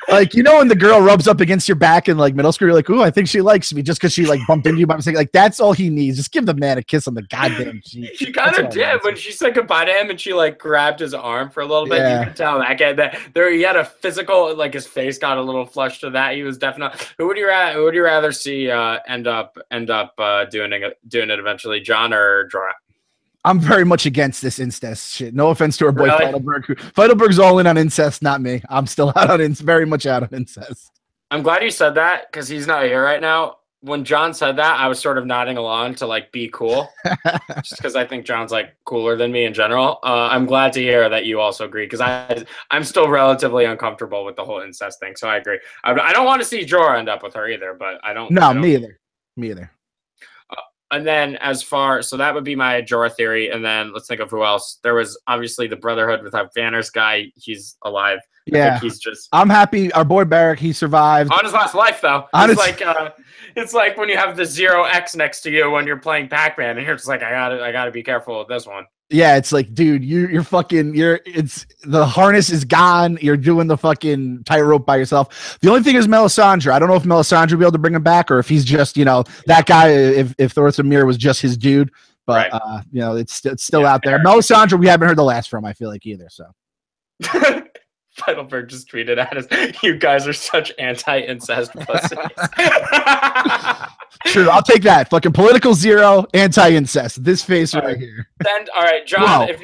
when the girl rubs up against your back in like middle school, you're like, ooh, I think she likes me just because she like bumped into you by mistake. Like that's all he needs. Just give the man a kiss on the goddamn cheek. She kind of did when she said goodbye to him and she like grabbed his arm for a little bit. Yeah. You could tell that guy that there he had a physical, like his face got a little flushed to that. He was definitely. Who would you rather see end up doing it eventually, Jon or Jorah? I'm very much against this incest shit. No offense to our boy Really? Feidelberg. Feidelberg's all in on incest, not me. I'm still out on very much out on incest. I'm glad you said that because he's not here right now. When Jon said that, I was sort of nodding along to like be cool, just because I think Jon's like cooler than me in general. I'm glad to hear that you also agree because I'm still relatively uncomfortable with the whole incest thing. So I agree. I don't want to see Jorah end up with her either, but I don't. No, me either. Me either. And then so that would be my Jorah theory. And then let's think of who else. There was obviously the Brotherhood without banners guy. He's alive. Yeah, he's just. I'm happy. Our boy Barrack, he survived on his last life, though. It's like when you have the 0x next to you when you're playing Pac-Man, and you're just like, I gotta be careful with this one. Yeah, it's like, dude, it's the harness is gone. You're doing the fucking tightrope by yourself. The only thing is Melisandre. I don't know if Melisandre will be able to bring him back or if he's just, that guy. If Thoros was just his dude, but right. It's still out there. Melisandre, we haven't heard the last from. I feel like either. So. Feidelberg just tweeted at us, "You guys are such anti-incest pussies." True, I'll take that. Fucking political 0, anti-incest. This face right here. Then, all right, Jon, if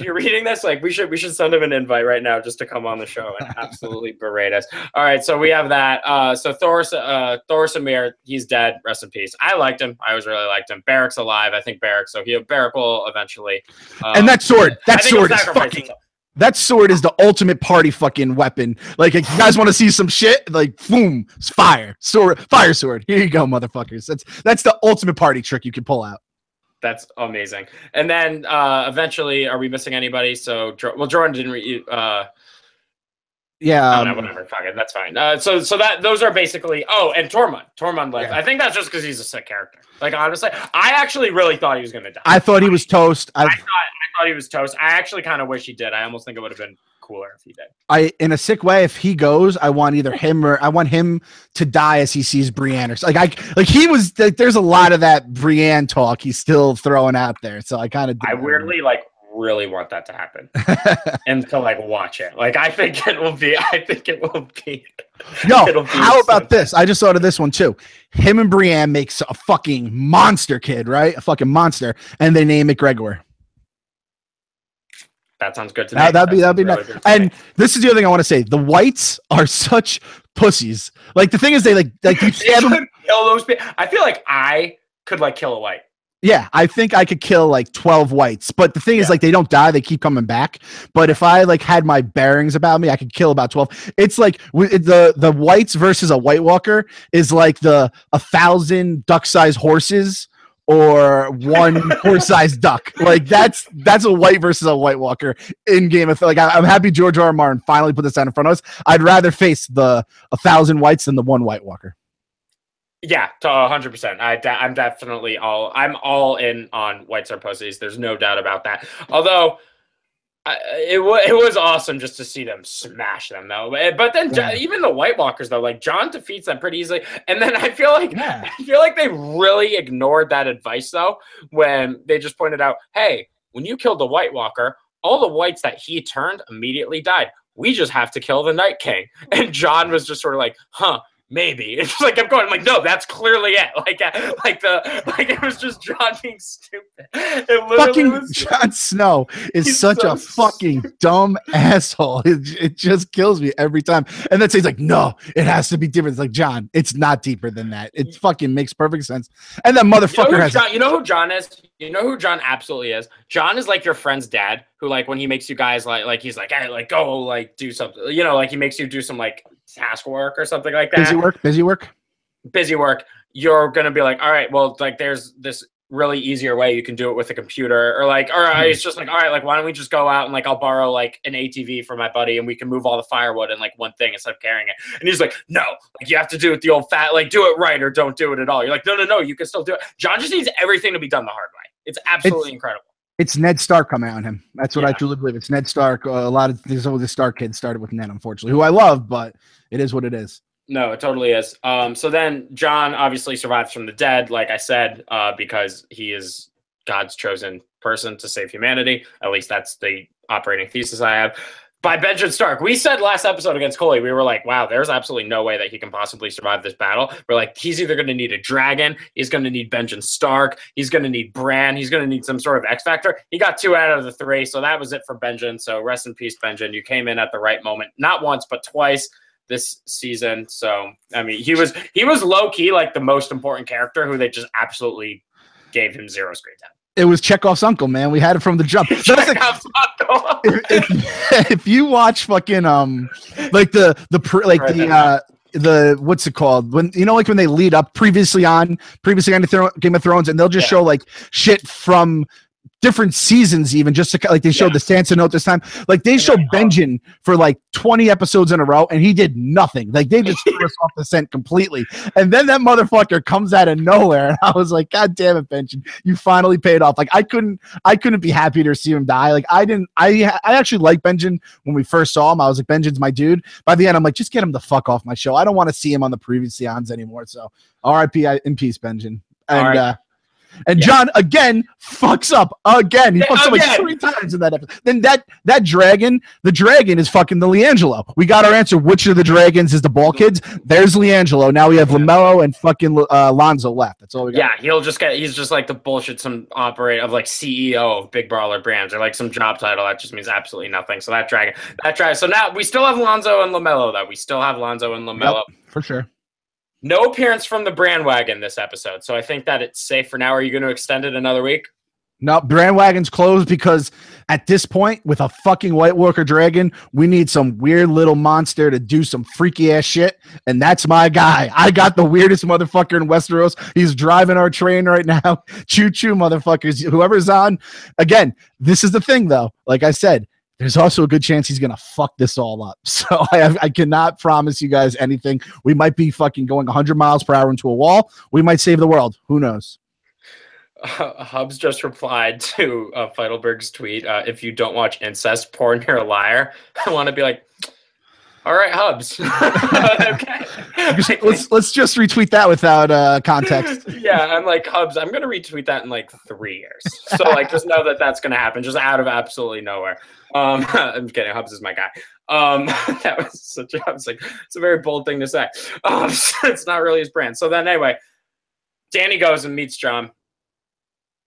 you're reading this, like we should send him an invite right now just to come on the show and absolutely berate us. All right, so we have that. So Thoros Amir, he's dead. Rest in peace. I liked him. I always really liked him. Barrack's alive. I think Barrack. So Barrack will eventually. And that sword is fucking. That sword is the ultimate party fucking weapon. Like, if you guys want to see some shit, like, boom, it's fire sword. Here you go, motherfuckers. That's the ultimate party trick you can pull out. That's amazing. And then eventually, are we missing anybody? So, Jordan didn't. Yeah. Whatever. Fuck it. That's fine. So those are basically. Oh, and Tormund. Tormund left. Yeah. I think that's just because he's a sick character. Like, honestly, I actually really thought he was going to die. I thought he was toast. I thought he was toast. I actually kind of wish he did. I almost think it would have been cooler if he did. In a sick way, if he goes, I want either him or I want him to die as he sees Brienne. Or he was. There's a lot of that Brienne talk he's still throwing out there. So I kind of. I weirdly really want that to happen and to watch it. I think it will be. Yo, how about this? I just thought of this one too. Him and Brienne makes a fucking monster kid, right? A fucking monster, and they name it Gregor. That sounds good to me. That'd be nice. And this is the other thing I want to say: the whites are such pussies. Like, the thing is, they you kill those people. I feel like I could kill a white. Yeah, I think I could kill 12 whites, but the thing is, they don't die; they keep coming back. But if I had my bearings about me, I could kill about 12. It's like the whites versus a White Walker is like the 1,000 duck-sized horses or one horse-sized duck. That's a white versus a White Walker in Game of Thrones. I'm happy George R. R. Martin finally put this down in front of us. I'd rather face the 1,000 whites than the one White Walker. Yeah, 100%. I'm definitely all in on whites are pussies. There's no doubt about that. Although it was awesome just to see them smash them though. But then even the White Walkers though, Jon defeats them pretty easily. And then I feel like they really ignored that advice though when they just pointed out, hey, when you killed the White Walker, all the whites that he turned immediately died. We just have to kill the Night King. And Jon was just sort of like, huh. Maybe it's just kept going. I'm like, no, that's clearly it. It was just Jon being stupid. Fucking Jon Snow is such a fucking dumb asshole. It just kills me every time. And then he's like, no, it has to be different. It's like, Jon, it's not deeper than that. It fucking makes perfect sense. And that motherfucker you know who Jon is? You know who Jon absolutely is? Jon is like your friend's dad, who when he makes you guys he's like, hey, go do something. He makes you do some task work or something like that. Busy work. You're gonna be like, all right, well, there's this really easier way you can do it with a computer, or it's just all right, why don't we just go out and I'll borrow an ATV from my buddy and we can move all the firewood in one thing instead of carrying it. And he's like, no, you have to do it the old fat, do it right or don't do it at all. You're like, no, you can still do it. Jon just needs everything to be done the hard way. It's absolutely incredible. It's Ned Stark coming out on him. That's what I truly believe. It's Ned Stark. A lot of these the Stark kids started with Ned, unfortunately, who I love, but it is what it is. No, it totally is. So then Jon obviously survives from the dead, like I said, because he is God's chosen person to save humanity. At least that's the operating thesis I have. by Benjen Stark. We said last episode against Coley, we were like, wow, there's absolutely no way that he can possibly survive this battle. We're like, he's either going to need a dragon, he's going to need Benjen Stark, he's going to need Bran, he's going to need some sort of X Factor. He got 2 out of the 3, so that was it for Benjen. So rest in peace, Benjen. You came in at the right moment, not once, but twice this season. So, I mean, he was low-key like the most important character who they just absolutely gave him 0 screen time. It was Chekhov's uncle, man. We had it from the jump. Chekhov's uncle. If you watch fucking like the what's it called, when you know, like when they lead up previously on Game of Thrones, and they'll just show like shit from different seasons, even just to, like they showed the Sansa note this time, like they showed Benjen for like 20 episodes in a row and he did nothing. Like they just threw us off the scent completely, and then that motherfucker comes out of nowhere and I was like, god damn it, Benjen, you finally paid off. Like I couldn't be happier to see him die. Like I actually liked Benjen when we first saw him. I was like, Benjen's my dude. By the end I'm like, just get him the fuck off my show. I don't want to see him on the previously ons anymore. So RIP, in peace, Benjen. And and Jon again fucks up again. He fucks up like 3 times in that episode. Then that dragon, the dragon is fucking the Liangelo. We got our answer. Which of the dragons is the ball kids? There's Liangelo. Now we have Lamello and fucking Lonzo left. That's all we got. Yeah, he's just like the bullshit some operator of like CEO of Big Brawler Brands or like some job title that just means absolutely nothing. So that dragon. So now we still have Lonzo and Lamello though. We still have Lonzo and Lamello. Yep, for sure. No appearance from the Brandwagon this episode, so I think that it's safe for now. Are you going to extend it another week? No, Brandwagon's closed because at this point, with a fucking White Walker dragon, we need some weird little monster to do some freaky ass shit, and that's my guy. I got the weirdest motherfucker in Westeros. He's driving our train right now. Choo choo, motherfuckers. Whoever's on. Again, this is the thing, though. Like I said, there's also a good chance he's going to fuck this all up. So I cannot promise you guys anything. We might be fucking going 100 miles per hour into a wall. We might save the world. Who knows? Hubs just replied to Feidelberg's tweet, if you don't watch incest porn, you're a liar. I want to be like, all right, Hubs. Okay. Let's just retweet that without context. Yeah, I'm like, Hubs, I'm going to retweet that in like 3 years. So like, just know that that's going to happen just out of absolutely nowhere. I'm kidding. Hubs is my guy. That was I was like, it's a very bold thing to say. It's not really his brand. So then anyway, Dany goes and meets Jon.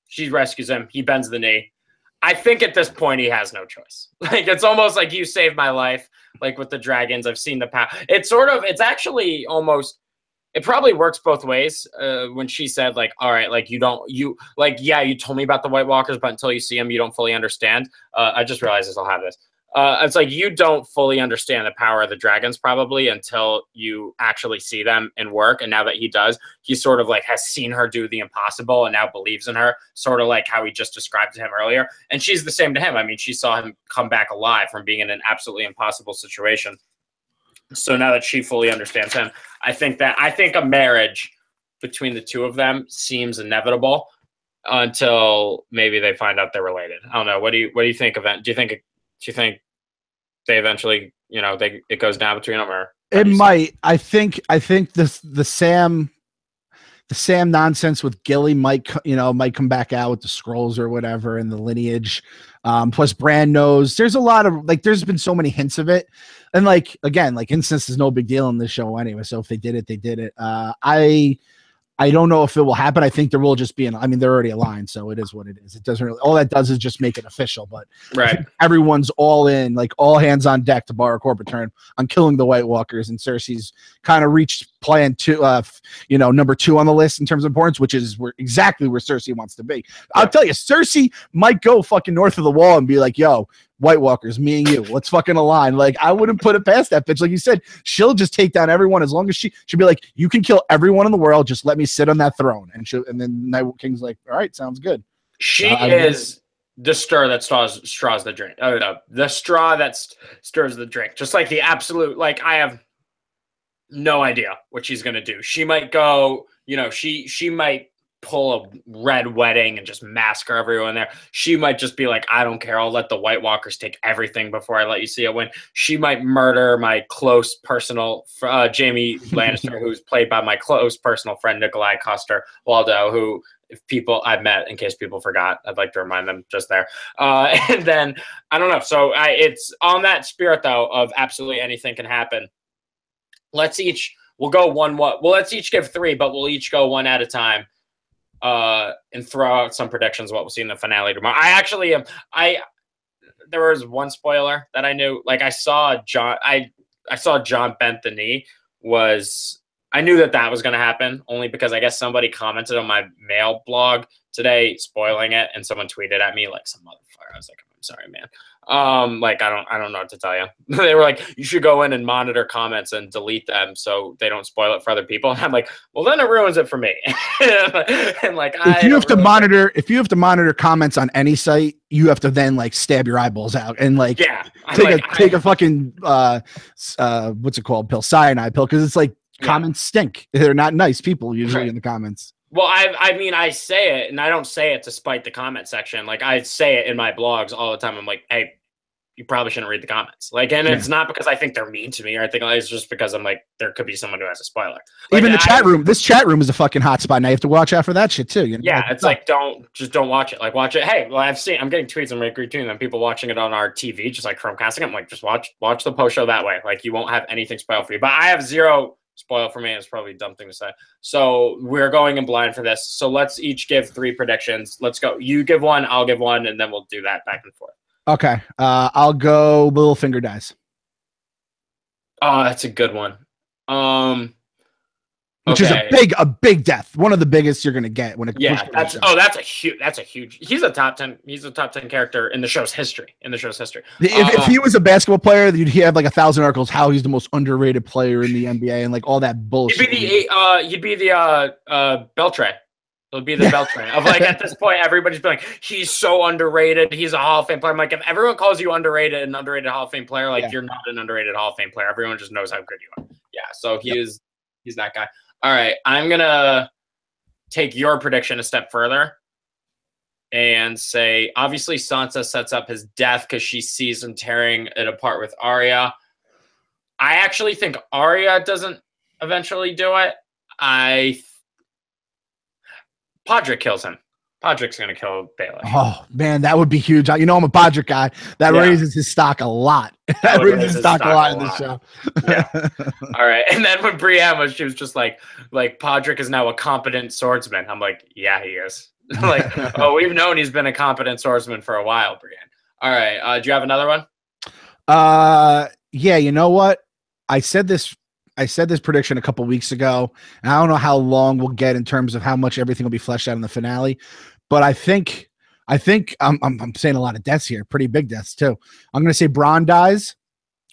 She rescues him. He bends the knee. I think at this point he has no choice. Like it's almost like you saved my life. Like with the dragons, I've seen the power. It's actually almost. It probably works both ways. When she said like, all right, like you told me about the White Walkers, but until you see them, you don't fully understand. I just realized I'll have this. It's like you don't fully understand the power of the dragons probably until you actually see them in work. And now that he does, he sort of like has seen her do the impossible and now believes in her, sort of like how he just described to him earlier. And she's the same to him. I mean, she saw him come back alive from being in an absolutely impossible situation. So now that she fully understands him, I think a marriage between the two of them seems inevitable until maybe they find out they're related. I don't know. What do you think of that? Do you think they eventually, it goes down between them, or it might? I think the Sam nonsense with Gilly might come back out with the scrolls or whatever and the lineage. Plus Bran knows there's a lot of there's been so many hints of it. And again, incest is no big deal in this show anyway. So if they did it, they did it. I don't know if it will happen. I think there will just be they're already aligned, so it is what it is. It doesn't really, all that does is just make it official, but right. Everyone's all in, all hands on deck, to borrow a corporate term, on killing the White Walkers, and Cersei's kind of reached plan 2, number 2 on the list in terms of importance, which is exactly where Cersei wants to be. I'll tell you, Cersei might go fucking north of the wall and be like, yo, White Walkers, me and you, let's fucking align. I wouldn't put it past that bitch. Like you said, she'll just take down everyone as long as she'll be like, you can kill everyone in the world, just let me sit on that throne. And then Night King's like, all right, sounds good. She is the stir that straws the drink. Oh no, the straw that stirs the drink. Just like the absolute, I have no idea what she's gonna do. She might go, she might pull a red wedding and just massacre everyone there. She might just be like, I don't care, I'll let the White Walkers take everything before I let you see it win. She might murder my close personal Jaime Lannister, who's played by my close personal friend Nikolai Coster-Waldau, who if people I've met, in case people forgot, I'd like to remind them just there. And then I don't know. So it's on that spirit though of absolutely anything can happen. We'll go one. Well, let's each give 3, but we'll each go one at a time. And throw out some predictions of what we'll see in the finale tomorrow. I actually am. There was one spoiler that I knew. Like I saw Jon. I saw Jon bent the knee. I knew that was going to happen only because I guess somebody commented on my mail blog today spoiling it, and someone tweeted at me like some motherfucker. I was like, I'm sorry, man. Like I don't know what to tell you. They were like, you should go in and monitor comments and delete them so they don't spoil it for other people. And I'm like, well, then it ruins it for me. And like, if you have to monitor comments on any site, you have to then like stab your eyeballs out and like take a fucking what's it called, cyanide pill, because it's like comments stink. They're not nice people usually in the comments. Well, I mean, I say it, and I don't say it to spite the comment section. Like, I say it in my blogs all the time. I'm like, hey, you probably shouldn't read the comments. Like, and it's not because I think they're mean to me or anything. It's just because I'm like, there could be someone who has a spoiler. Like, even the chat room. This chat room is a fucking hotspot. Now you have to watch out for that shit too. You know? Yeah, it's like don't watch it. Like, watch it. Hey, well, I'm getting tweets and retweeting them. People watching it on our TV, just like Chromecasting. I'm like, just watch the post show that way. Like, you won't have anything spoiled for you. But I have zero. Spoil for me. It's probably a dumb thing to say. So we're going in blind for this. So let's each give 3 predictions. Let's go. You give 1, I'll give 1, and then we'll do that back and forth. Okay. I'll go Littlefinger dies. Oh, that's a good one. Which is a big death. One of the biggest you're gonna get when it. Yeah, that's a huge. He's a top 10 character in the show's history. If he was a basketball player, you'd have like 1,000 articles how he's the most underrated player in the NBA and like all that bullshit. He'd be the Beltray. It'll be the Beltray of like at this point everybody's been like he's so underrated. He's a Hall of Fame player. I'm like, if everyone calls you underrated Hall of Fame player, like you're not an underrated Hall of Fame player. Everyone just knows how good you are. Yeah, so he's that guy. All right, I'm going to take your prediction a step further and say, obviously, Sansa sets up his death because she sees him tearing it apart with Arya. I actually think Arya doesn't eventually do it. Podrick kills him. Podrick's going to kill Baelish. Oh, man, that would be huge. You know, I'm a Podrick guy. That raises his stock a lot. That raises his stock a lot in this show. Yeah. All right. And then when Brienne she was just like Podrick is now a competent swordsman. I'm like, yeah, he is. Like, oh, we've known he's been a competent swordsman for a while, Brienne. All right. Do you have another one? Yeah, you know what? I said this prediction a couple weeks ago, and I don't know how long we'll get in terms of how much everything will be fleshed out in the finale, but I think I'm saying a lot of deaths here, pretty big deaths too. I'm going to say Bronn dies.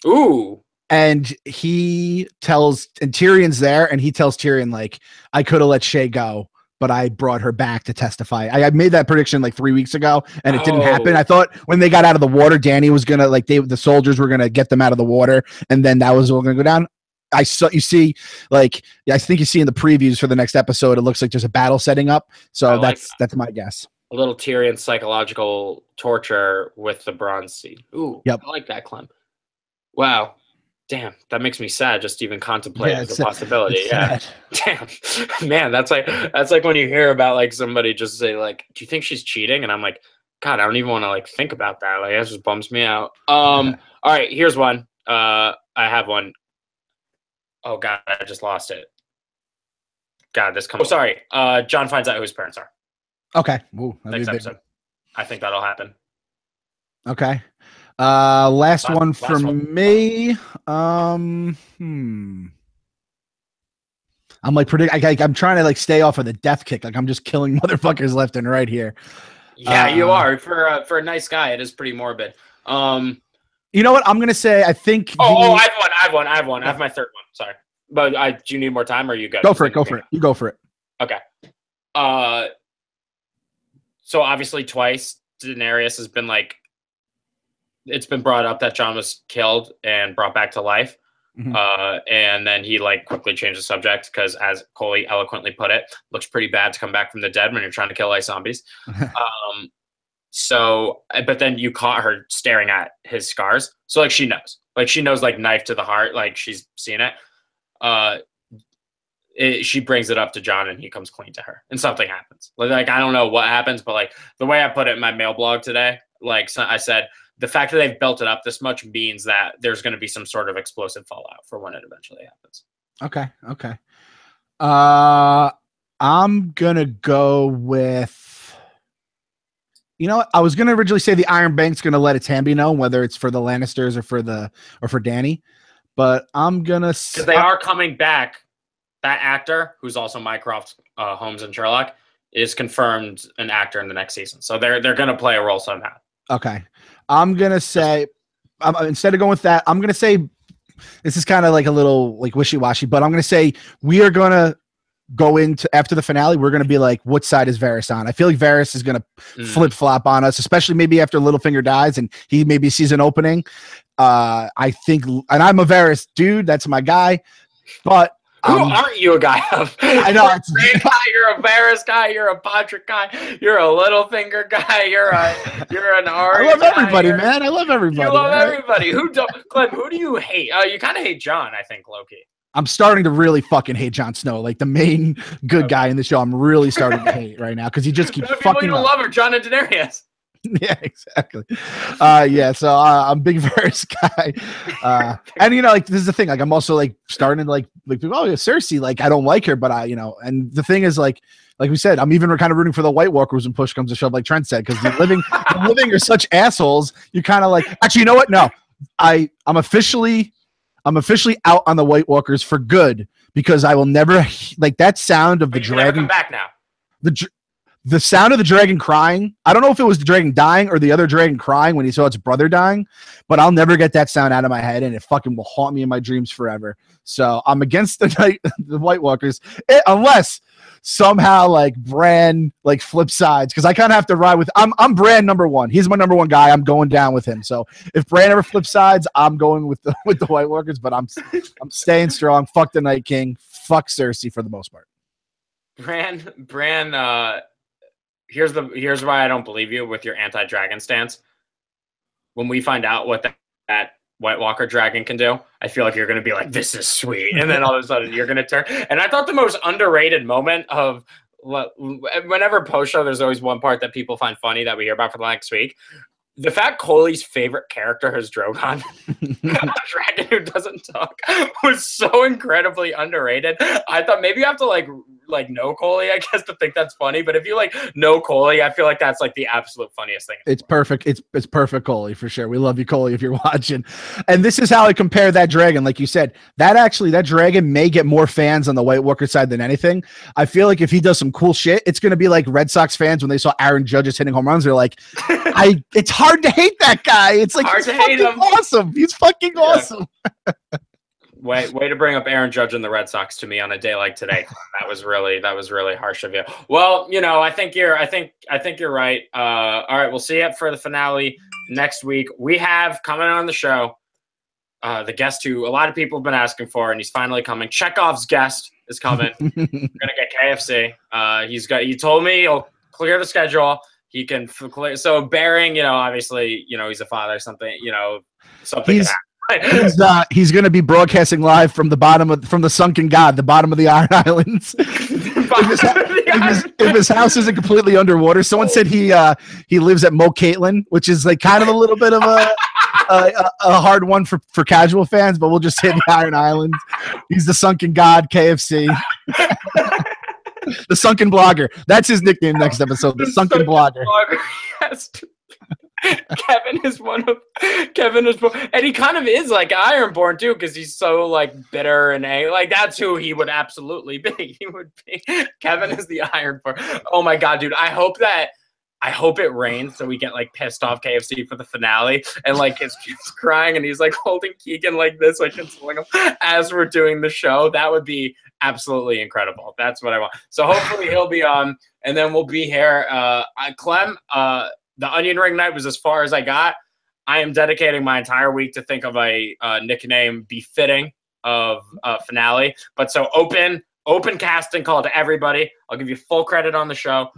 Ooh. And Tyrion's there, and he tells Tyrion, like, I could have let Shay go, but I brought her back to testify. I made that prediction like 3 weeks ago, and it didn't happen. I thought when they got out of the water, Dany was going to, the soldiers were going to get them out of the water, and then that was all going to go down. I think you see in the previews for the next episode, it looks like there's a battle setting up. So that's my guess. A little Tyrion psychological torture with the Bronze Seed. Ooh, yep. I like that, Clem. Wow. Damn, that makes me sad just to even contemplate the possibility. Yeah. Damn. Man, that's like when you hear about like somebody just say like, do you think she's cheating? And I'm like, God, I don't even want to like think about that. Like that just bums me out. All right, here's one. I have one. Oh God, I just lost it. God, this comes. Oh, sorry. Jon finds out who his parents are. Okay. Ooh, next episode. I think that'll happen. Okay. Last one from me. I'm like I'm trying to like stay off of the death kick. Like I'm just killing motherfuckers left and right here. Yeah, you are. For a nice guy, it is pretty morbid. You know what? I'm gonna say I think. I have one. I have my third one. Sorry, but do you need more time, or are you good? Go for it. You go for it. Okay. So obviously, twice Daenerys has been like. It's been brought up that Jon was killed and brought back to life. Mm-hmm. And then he like quickly changed the subject because, as Coley eloquently put it, looks pretty bad to come back from the dead when you're trying to kill like zombies. So, but then you caught her staring at his scars. So like she knows like knife to the heart, like she's seen it. she brings it up to Jon and he comes clean to her and something happens. Like, I don't know what happens, but like the way I put it in my mail blog today, like I said, the fact that they've built it up this much means that there's going to be some sort of explosive fallout for when it eventually happens. Okay. I'm going to go with, you know what? I was going to originally say the Iron Bank's going to let its hand be known, whether it's for the Lannisters or for Dany, but I'm going to say, because they are coming back. That actor, who's also Mycroft Holmes and Sherlock, is confirmed an actor in the next season. So they're going to play a role somehow. Okay. I'm going to say, instead of going with that, I'm going to say, this is kind of like a little like wishy-washy, but I'm going to say we are going to go into after the finale. We're going to be like, what side is Varys on? I feel like Varys is going to flip-flop on us, especially maybe after Littlefinger dies and he maybe sees an opening. I think, and I'm a Varys dude. That's my guy. But who aren't you a guy of? I know. You're a Varys guy. You're a Podrick guy. You're a Littlefinger guy. You're an Arya. I love everybody, man. I love everybody. You love everybody. Clem, who do you hate? You kind of hate Jon, I think, low-key. I'm starting to really fucking hate Jon Snow, like the main good guy in the show. I'm really starting to hate right now because he just keeps fucking. People you love are Jon and Daenerys. Yeah, exactly. So I'm a big Varys guy. And you know, like this is the thing, like I'm also like starting to like people, oh, Cersei, like I don't like her, but and the thing is like we said, I'm even kind of rooting for the White Walkers when push comes to shove, like Trent said, because the living are such assholes. You kind of like, actually, you know what? No, I'm officially out on the White Walkers for good, because I will never like that sound of the dragon. Come back now. The sound of the dragon crying. I don't know if it was the dragon dying or the other dragon crying when he saw its brother dying, but I'll never get that sound out of my head, and it fucking will haunt me in my dreams forever. So I'm against the White Walkers, unless somehow like Bran like flip sides, because I kind of have to ride with. I'm Bran number one. He's my number one guy. I'm going down with him. So if Bran ever flips sides, I'm going with the White Walkers. But I'm staying strong. Fuck the Night King. Fuck Cersei for the most part. Bran. Here's why I don't believe you with your anti-dragon stance. When we find out what that White Walker dragon can do, I feel like you're going to be like, this is sweet. And then all of a sudden you're going to turn. And I thought the most underrated moment of whenever post show, there's always one part that people find funny that we hear about for the next week. The fact Coley's favorite character is Drogon, a dragon who doesn't talk, was so incredibly underrated. I thought maybe you have to like know Coley, I guess, to think that's funny. But if you like know Coley, I feel like that's like the absolute funniest thing. It's perfect. It's perfect, Coley, for sure. We love you, Coley, if you're watching. And this is how I compare that dragon. Like you said, that dragon may get more fans on the White Walker side than anything. I feel like if he does some cool shit, it's going to be like Red Sox fans when they saw Aaron Judge hitting home runs. They're like, it's hard to hate that guy. It's like, he's fucking awesome. He's fucking awesome. Way to bring up Aaron Judge and the Red Sox to me on a day like today. That was really harsh of you. Well, you know, I think you're right. All right, we'll see you for the finale next week. We have coming on the show the guest who a lot of people have been asking for, and he's finally coming. Chekhov's guest is coming. We're gonna get KFC. He told me he'll clear the schedule. He can clear. So bearing, you know, obviously, you know, he's a father. Something. He's going to be broadcasting live from the sunken god, the bottom of the Iron Islands. if his house isn't completely underwater, someone said he lives at Mo Caitlin, which is like kind of a little bit of a hard one for casual fans, but we'll just hit the Iron Islands. He's the sunken god, KFC. The sunken blogger. That's his nickname next episode. The sunken blogger. Yes. Kevin is and he kind of is like Ironborn too, because he's so like bitter and like that's who he would absolutely be. He would be. Kevin is the Ironborn. Oh my god, dude! I hope it rains so we get like pissed off KFC for the finale, and like his kid's crying and he's like holding Keegan like this, like consoling him as we're doing the show. That would be absolutely incredible. That's what I want. So hopefully he'll be on, and then we'll be here. Clem, the onion ring night was as far as I got. I am dedicating my entire week to think of a nickname befitting of a finale. But so open casting call to everybody. I'll give you full credit on the show.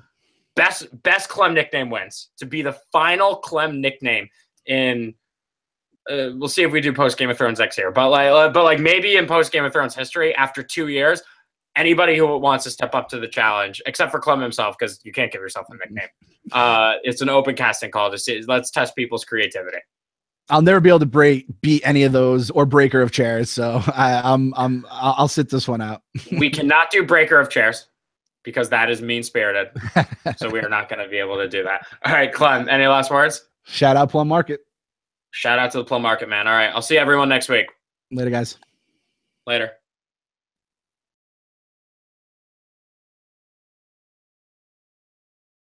Best Clem nickname wins. To be the final Clem nickname in we'll see if we do post Game of Thrones next year. But like maybe in post Game of Thrones history after 2 years, anybody who wants to step up to the challenge, except for Clem himself, because you can't give yourself a nickname. It's an open casting call to see. Let's test people's creativity. I'll never be able to beat any of those or breaker of chairs, so I'll sit this one out. We cannot do breaker of chairs because that is mean-spirited. So we are not going to be able to do that. All right, Clem, any last words? Shout out Plum Market. Shout out to the Plum Market, man. All right, I'll see everyone next week. Later, guys. Later.